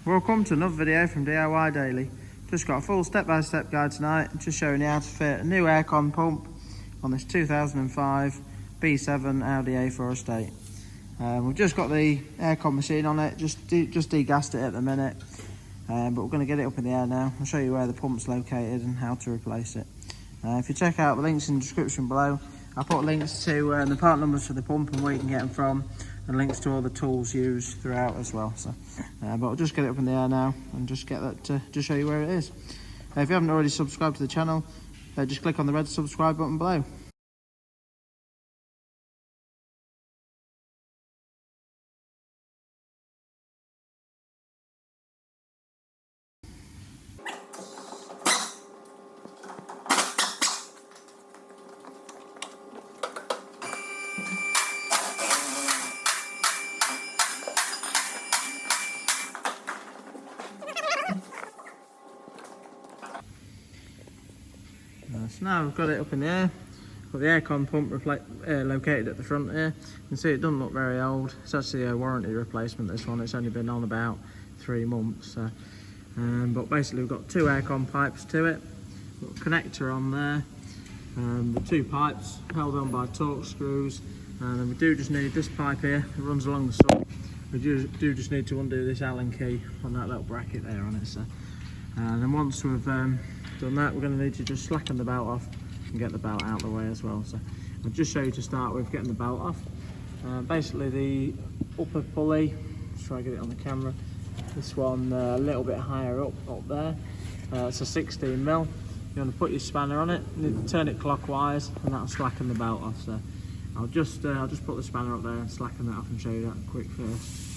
Welcome to another video from DIY Daily. Just got a full step-by-step guide tonight, just showing you how to fit a new aircon pump on this 2005 B7 Audi A4 estate. We've just got the aircon machine on it, just degassed it at the minute, but we're going to get it up in the air now. I'll show you where the pump's located and how to replace it. If you check out the links in the description below, I'll put links to the part numbers for the pump and where you can get them from, and links to all the tools used throughout as well. So, but I'll just get it up in the air now and just get that to show you where it is. If you haven't already subscribed to the channel, just click on the red subscribe button below. So now we've got it up in the air. Got the aircon pump located at the front here. You can see it doesn't look very old. It's actually a warranty replacement, this one. It's only been on about 3 months. But basically we've got 2 aircon pipes to it. Got a connector on there. The 2 pipes held on by torque screws. And then we do just need this pipe here. It runs along the sub. We do just need to undo this Allen key on that little bracket there on it. And then once we've done that, we're going to need to just slacken the belt off and get the belt out of the way as well. So I'll just show you to start with getting the belt off. Basically the upper pulley, let's try to get it on the camera, this one a little bit higher up there, it's a 16mm. You want to put your spanner on it, you need to turn it clockwise and that'll slacken the belt off. So I'll just put the spanner up there and slacken that off and show you that quick first.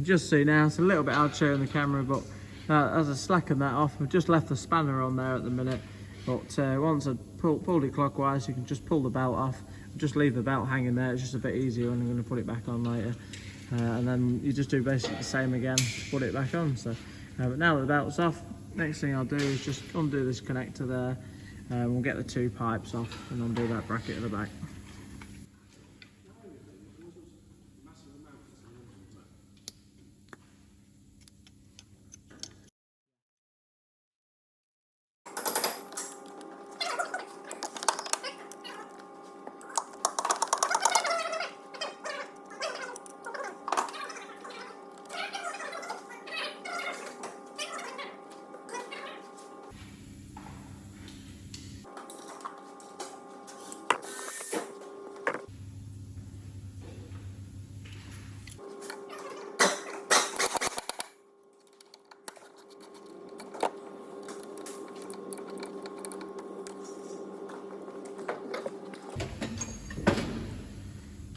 Just see now, it's a little bit hard showing the camera, but as I slacken that off, I've just left the spanner on there at the minute. But once I pulled it clockwise, you can just pull the belt off, just leave the belt hanging there. It's just a bit easier when I'm going to put it back on later. And then you just do basically the same again, put it back on. So, but now that the belt's off, next thing I'll do is just undo this connector there. We'll get the 2 pipes off and undo that bracket at the back.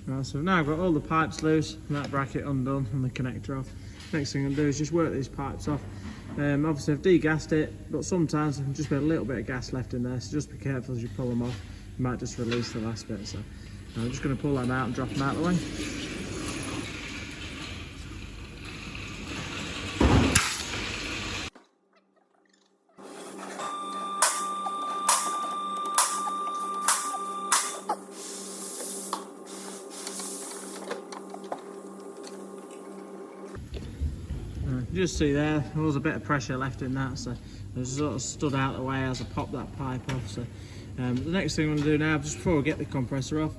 Right, so now I've got all the pipes loose and that bracket undone and the connector off. Next thing I'm going to do is just work these pipes off. Obviously I've degassed it, but sometimes there can just be a little bit of gas left in there, so just be careful as you pull them off. You might just release the last bit. So I'm just going to pull them out and drop them out of the way. You just see there was a bit of pressure left in that, so it sort of stood out the way as I popped that pipe off. So the next thing I'm going to do now, just before I get the compressor off,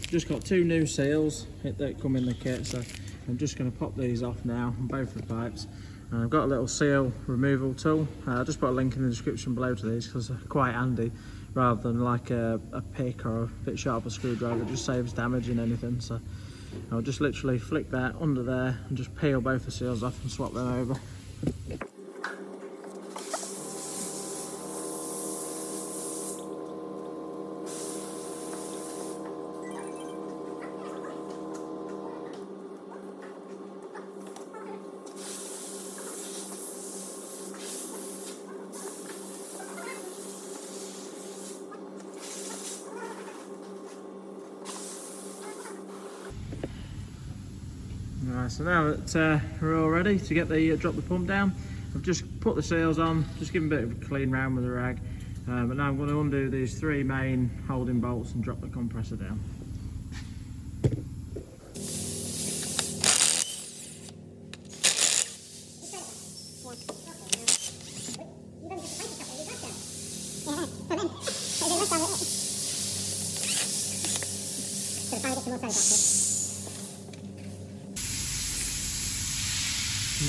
just got 2 new seals that come in the kit, so I'm just going to pop these off now on both the pipes. And I've got a little seal removal tool. I'll just put a link in the description below to these because they're quite handy, rather than like a pick or a bit sharper screwdriver. It just saves damaging anything. So I'll just literally flick that under there and just peel both the seals off and swap them over. Right, so now that we're all ready to get the drop the pump down, I've just put the seals on, just give them a bit of a clean round with a rag, but now I'm going to undo these 3 main holding bolts and drop the compressor down.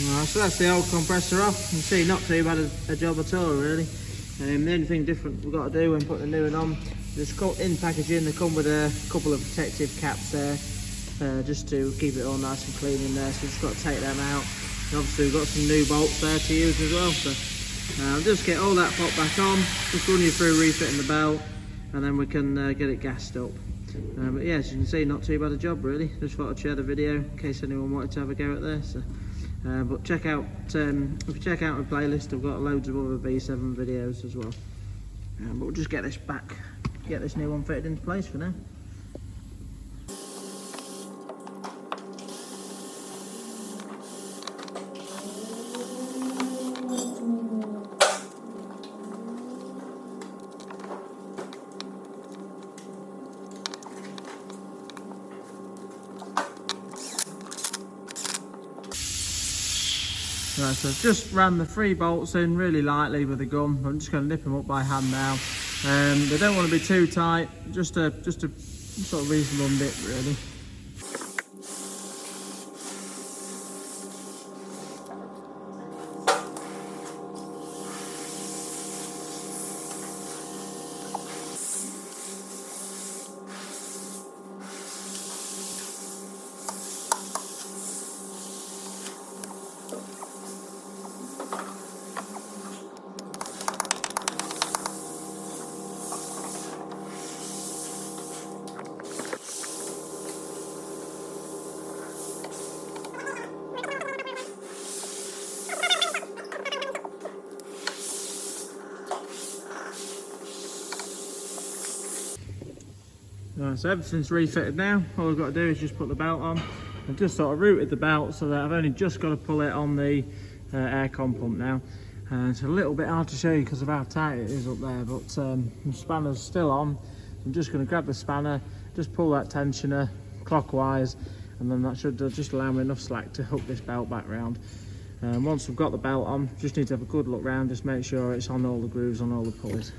Right, so that's the old compressor off. You can see not too bad a job at all really. The only thing different we've got to do when putting the new one on, just in packaging they come with a couple of protective caps there, just to keep it all nice and clean in there, so we've just got to take them out. And obviously we've got some new bolts there to use as well, so I'll just get all that pop back on, just run you through refitting the belt, and then we can get it gassed up. But yeah, as you can see, not too bad a job really. Just thought I'd share the video in case anyone wanted to have a go at this. But check out, if you check out my playlist, I've got loads of other V7 videos as well. But we'll just get this back, get this new one fitted into place for now. Right, so I've just ran the 3 bolts in really lightly with a gun. I'm just going to nip them up by hand now. They don't want to be too tight, just a sort of reasonable nip really. Right, so everything's refitted now. All I've got to do is just put the belt on. I've just sort of routed the belt so that I've only just got to pull it on the aircon pump now. It's a little bit hard to show you because of how tight it is up there, but the spanner's still on. I'm just going to grab the spanner, just pull that tensioner clockwise, and then that should just allow me enough slack to hook this belt back round. Once I've got the belt on, just need to have a good look round, just make sure it's on all the grooves, on all the pulleys.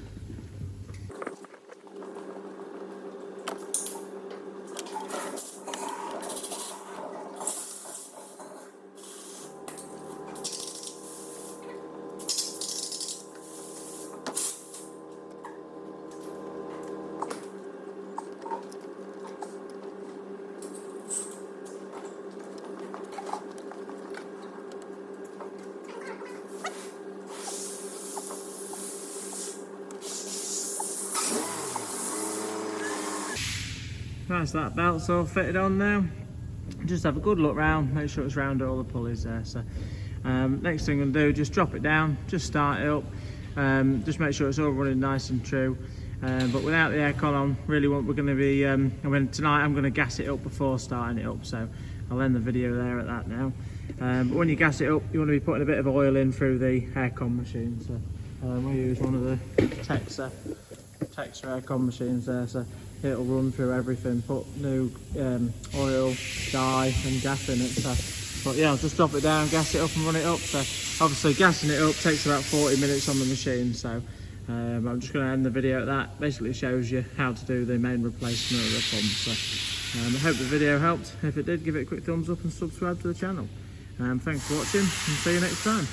Right, so that belt's all fitted on now. Just have a good look round, make sure it's round all the pulleys there. So next thing I'm going to do, just drop it down, just start it up, just make sure it's all running nice and true. But without the aircon on, really what we're going to be, tonight I'm going to gas it up before starting it up, so I'll end the video there at that now. But when you gas it up, you want to be putting a bit of oil in through the aircon machine. So we use one of the Texer aircon machines there, so it'll run through everything, put new oil, dye and gas in it. So, but yeah, I'll just drop it down, gas it up and run it up. So obviously gassing it up takes about 40 minutes on the machine, so I'm just going to end the video at that. Basically shows you how to do the main replacement of the pump. So I hope the video helped. If it did, give it a quick thumbs up and subscribe to the channel. Thanks for watching and see you next time.